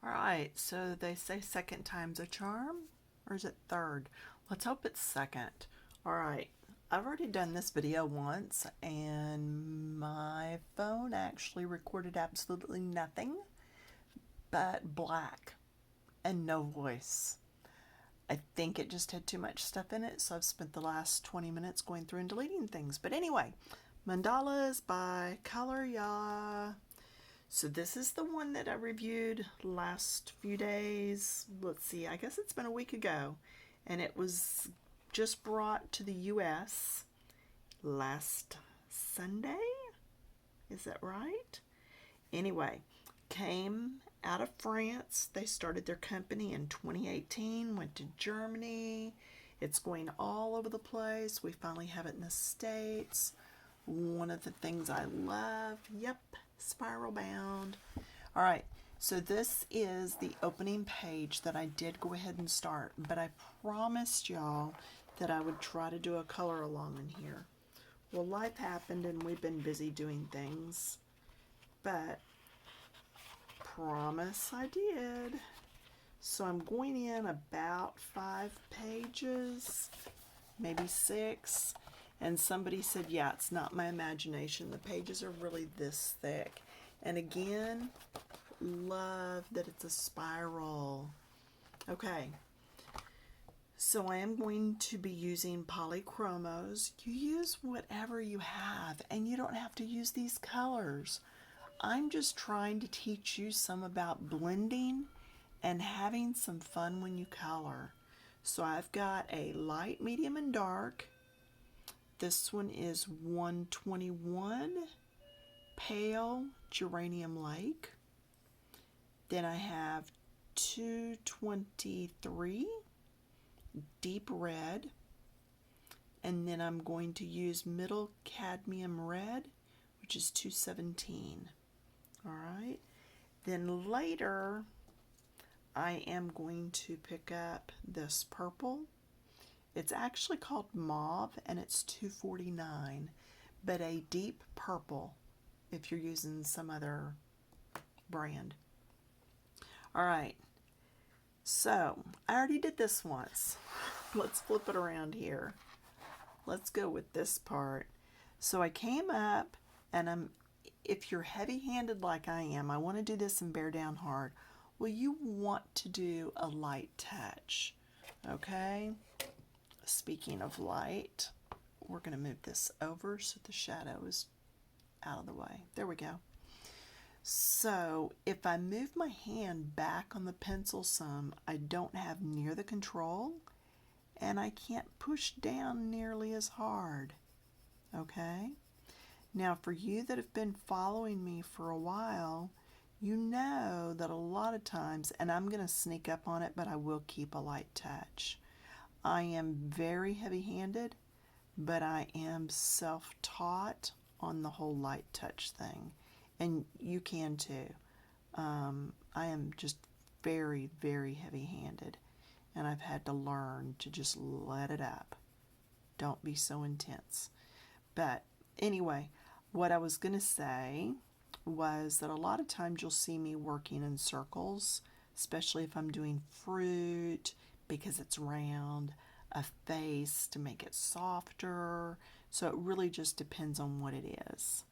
All right, so they say second time's a charm, or is it third? Let's hope it's second. All right, I've already done this video once, and my phone actually recorded absolutely nothing but black and no voice. I think it just had too much stuff in it, so I've spent the last 20 minutes going through and deleting things. But anyway, Mandalas by Colorya. So this is the one that I reviewed last few days. Let's see, I guess it's been a week ago. And it was just brought to the US last Sunday. Is that right? Anyway, came out of France. They started their company in 2018, went to Germany. It's going all over the place. We finally have it in the States. One of the things I love, yep, spiral bound. All right, so this is the opening page that I did go ahead and start, but I promised y'all that I would try to do a color along in here. Well, life happened and we've been busy doing things, but promise I did. So I'm going in about 5 pages, maybe 6. And somebody said, yeah, it's not my imagination. The pages are really this thick. And again, love that it's a spiral. Okay, so I am going to be using Polychromos. You use whatever you have, and you don't have to use these colors. I'm just trying to teach you some about blending and having some fun when you color. So I've got a light, medium, and dark. This one is 121 Pale Geranium Lake. Then I have 223 Deep Red. And then I'm going to use Middle Cadmium Red, which is 217. All right. Then later, I am going to pick up this purple. It's actually called Mauve, and it's 249, but a deep purple if you're using some other brand. All right, so I already did this once. Let's flip it around here. Let's go with this part. So I came up, and if you're heavy-handed like I am, I want to do this and bear down hard. Well, you want to do a light touch, okay? Speaking of light, we're going to move this over so the shadow is out of the way. There we go. So if I move my hand back on the pencil some, I don't have near the control, and I can't push down nearly as hard. Okay? Now for you that have been following me for a while, you know that a lot of times, and I'm going to sneak up on it, but I will keep a light touch. I am very heavy-handed, but I am self-taught on the whole light touch thing, and you can too. I am just very, very heavy-handed, and I've had to learn to just let it up. Don't be so intense. But anyway, what I was going to say was that a lot of times you'll see me working in circles, especially if I'm doing fruit, because it's round, a face to make it softer. So it really just depends on what it is.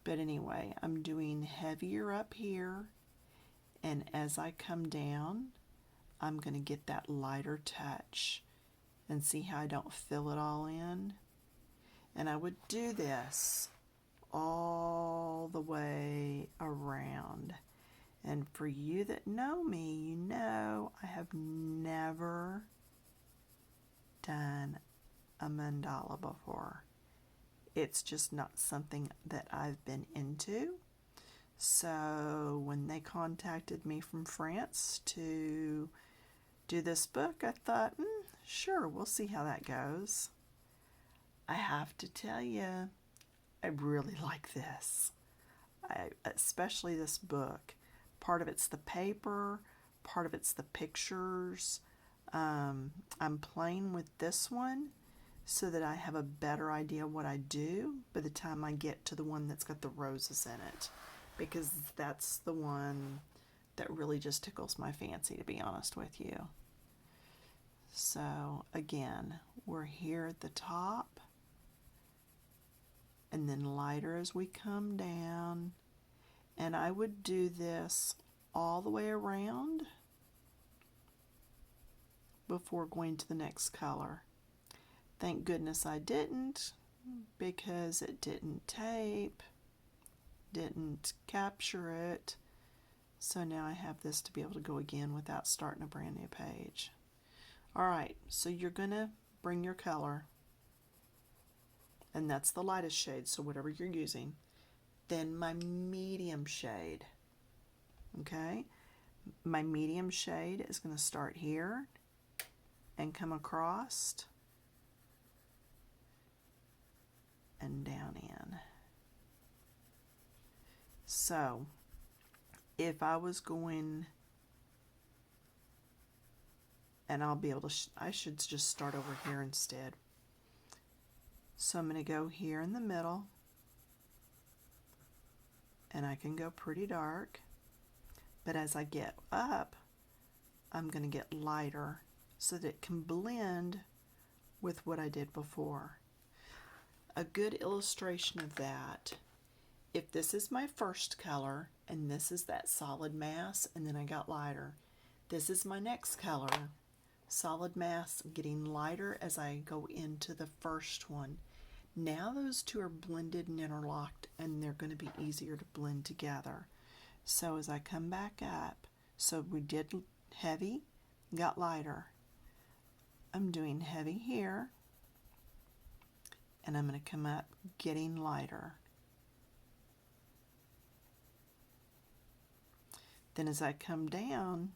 But anyway, I'm doing heavier up here, and as I come down, I'm going to get that lighter touch and see how I don't fill it all in. And I would do this all the way around. And for you that know me, you know I have never done a mandala before. It's just not something that I've been into. So when they contacted me from France to do this book, I thought, sure, we'll see how that goes. I have to tell you, I really like this. Especially this book. Part of it's the paper, part of it's the pictures. I'm playing with this one so that I have a better idea what I do by the time I get to the one that's got the roses in it, because that's the one that really just tickles my fancy, to be honest with you. So again, we're here at the top, and then lighter as we come down. And I would do this all the way around before going to the next color. Thank goodness I didn't, because it didn't tape, didn't capture it. So now I have this to be able to go again without starting a brand new page. All right, so you're gonna bring your color, and that's the lightest shade, so whatever you're using. Then my medium shade, okay? My medium shade is gonna start here and come across and down in. So if I was going, and I'll be able to, I should just start over here instead. So I'm going to go here in the middle, and I can go pretty dark, but as I get up, I'm going to get lighter so that it can blend with what I did before. A good illustration of that, if this is my first color and this is that solid mass and then I got lighter, this is my next color, solid mass getting lighter as I go into the first one. Now those two are blended and interlocked, and they're going to be easier to blend together. So as I come back up, so we did heavy, got lighter. I'm doing heavy here, and I'm going to come up getting lighter. Then as I come down,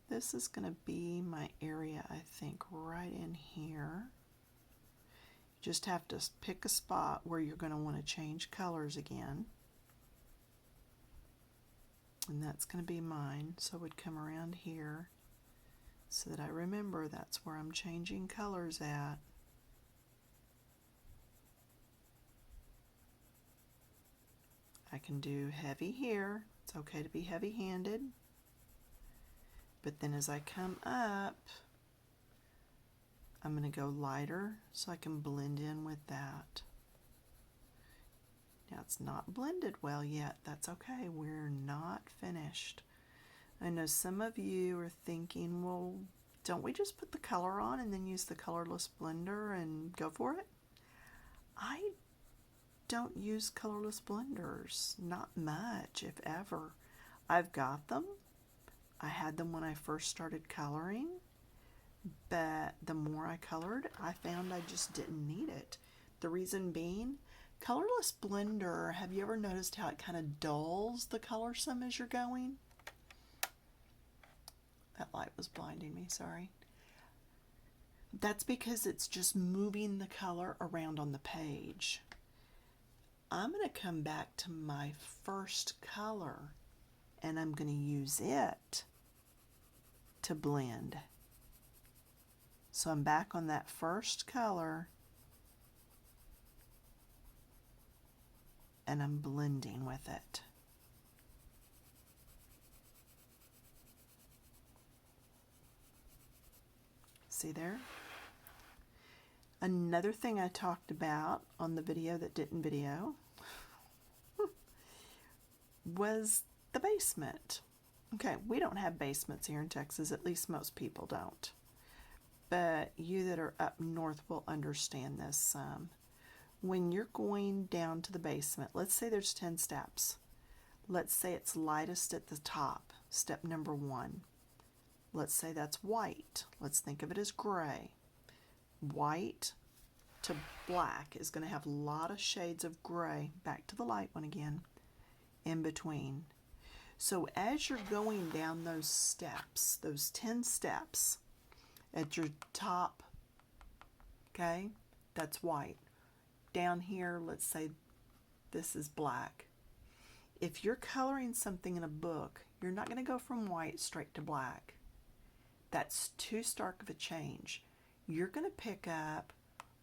this is going to be my area, I think, right in here. You just have to pick a spot where you're going to want to change colors again. And that's going to be mine. So I would come around here so that I remember that's where I'm changing colors at. I can do heavy here. It's okay to be heavy-handed. But then as I come up, I'm going to go lighter so I can blend in with that. Now it's not blended well yet. That's okay. We're not finished. I know some of you are thinking, well, don't we just put the color on and then use the colorless blender and go for it? I don't use colorless blenders. Not much, if ever. I've got them. I had them when I first started coloring, but the more I colored, I found I just didn't need it. The reason being, colorless blender, have you ever noticed how it kind of dulls the color some as you're going? That light was blinding me, sorry. That's because it's just moving the color around on the page. I'm going to come back to my first color, and I'm going to use it to blend. So I'm back on that first color, and I'm blending with it. See there? Another thing I talked about on the video that didn't video was the basement. Okay, we don't have basements here in Texas, at least most people don't. But you that are up north will understand this some. When you're going down to the basement, let's say there's 10 steps. Let's say it's lightest at the top, step number 1. Let's say that's white. Let's think of it as gray. White to black is going to have a lot of shades of gray, back to the light one again, in between. So as you're going down those steps, those 10 steps, at your top, okay, that's white. Down here, let's say this is black. If you're coloring something in a book, you're not going to go from white straight to black. That's too stark of a change. You're going to pick up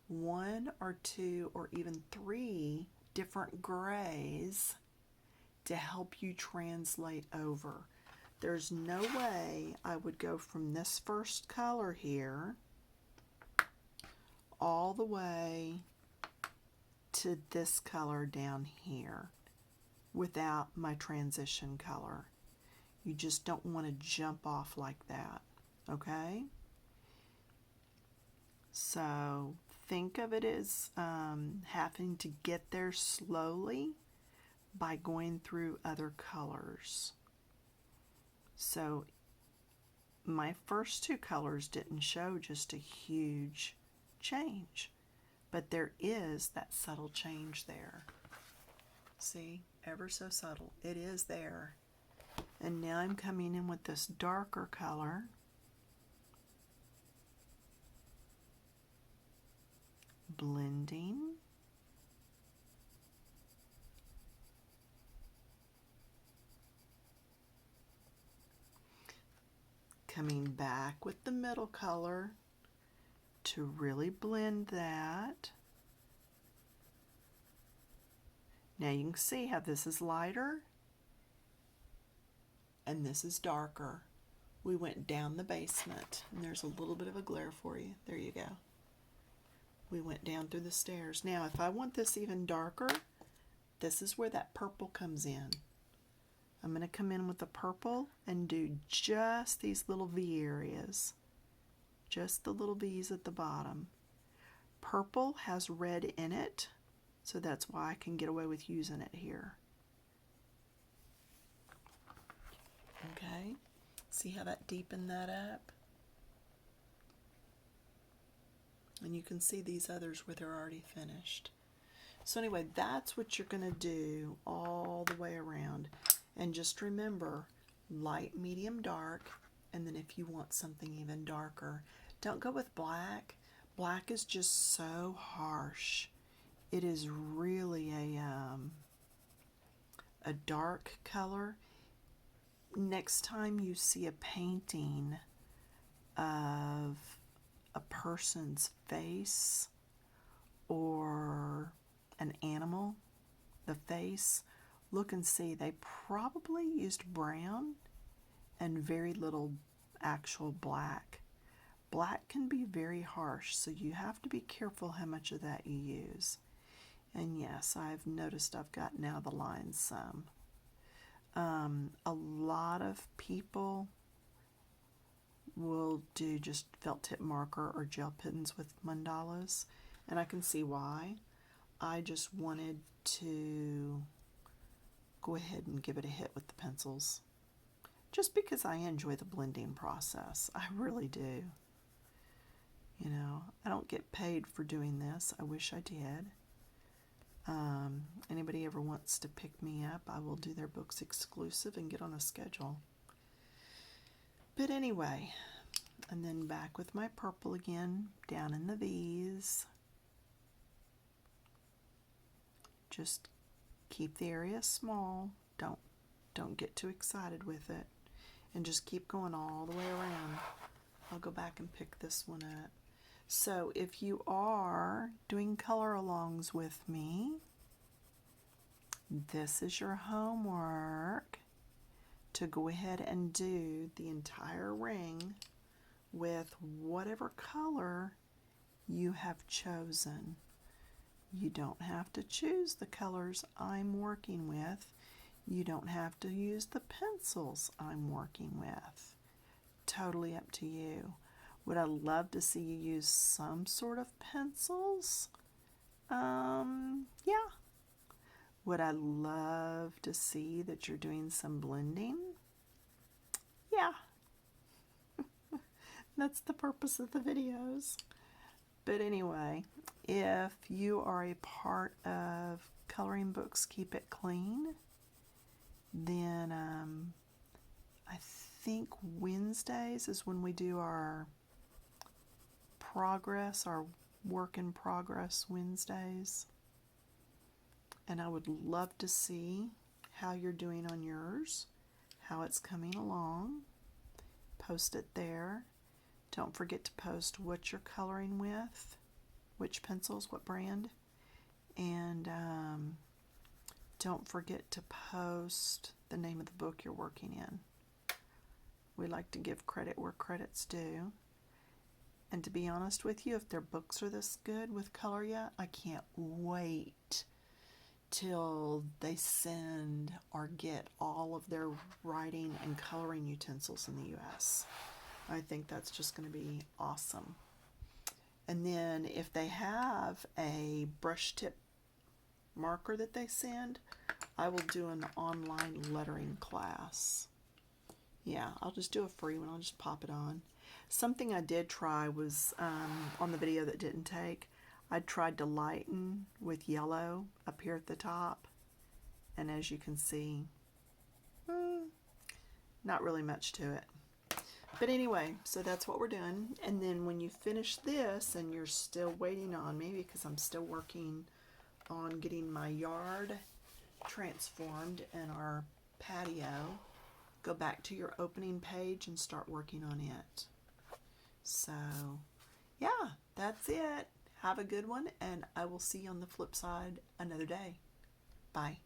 1 or 2 or even 3 different grays to help you translate over. There's no way I would go from this first color here all the way to this color down here without my transition color. You just don't want to jump off like that, okay? So think of it as having to get there slowly by going through other colors. So my first two colors didn't show just a huge change, but there is that subtle change there. See, ever so subtle. It is there. And now I'm coming in with this darker color. Blending. Coming back with the middle color to really blend that. Now you can see how this is lighter and this is darker. We went down the basement, and there's a little bit of a glare for you. There you go. We went down through the stairs. Now if I want this even darker, this is where that purple comes in. I'm going to come in with the purple and do just these little V areas. Just the little V's at the bottom. Purple has red in it, so that's why I can get away with using it here. Okay, see how that deepened that up? And you can see these others where they're already finished. So anyway, that's what you're going to do all the way around. And just remember, light, medium, dark, and then if you want something even darker, don't go with black. Black is just so harsh. It is really a dark color. Next time you see a painting of a person's face or an animal, the face, look and see they probably used brown and very little actual black. Black can be very harsh, so you have to be careful how much of that you use. And yes, I've noticed I've gotten out of the lines some. A lot of people will do just felt tip marker or gel pens with mandalas, and I can see why. I just wanted to go ahead and give it a hit with the pencils, just because I enjoy the blending process. I really do. You know, I don't get paid for doing this. I wish I did. Anybody ever wants to pick me up, I will do their books exclusive and get on a schedule. But anyway, and then back with my purple again, down in the V's. Just keep the area small. Don't get too excited with it. And just keep going all the way around. I'll go back and pick this one up. So if you are doing color alongs with me, this is your homework to go ahead and do the entire ring with whatever color you have chosen. You don't have to choose the colors I'm working with. You don't have to use the pencils I'm working with. Totally up to you. Would I love to see you use some sort of pencils? Yeah. Would I love to see that you're doing some blending? Yeah. That's the purpose of the videos. But anyway, if you are a part of Coloring Books Keep It Clean, then I think Wednesdays is when we do our progress, our work in progress Wednesdays. And I would love to see how you're doing on yours, how it's coming along. Post it there. Don't forget to post what you're coloring with, which pencils, what brand. And don't forget to post the name of the book you're working in. We like to give credit where credit's due. And to be honest with you, if their books are this good with Colorya, I can't wait till they send or get all of their writing and coloring utensils in the US. I think that's just going to be awesome. And then if they have a brush tip marker that they send, I will do an online lettering class. Yeah, I'll just do a free one. I'll just pop it on. Something I did try was on the video that didn't take, I tried to lighten with yellow up here at the top. And as you can see, not really much to it. But anyway, so that's what we're doing. And then when you finish this and you're still waiting on me, because I'm still working on getting my yard transformed and our patio, go back to your opening page and start working on it. So, yeah, that's it. Have a good one, and I will see you on the flip side another day. Bye.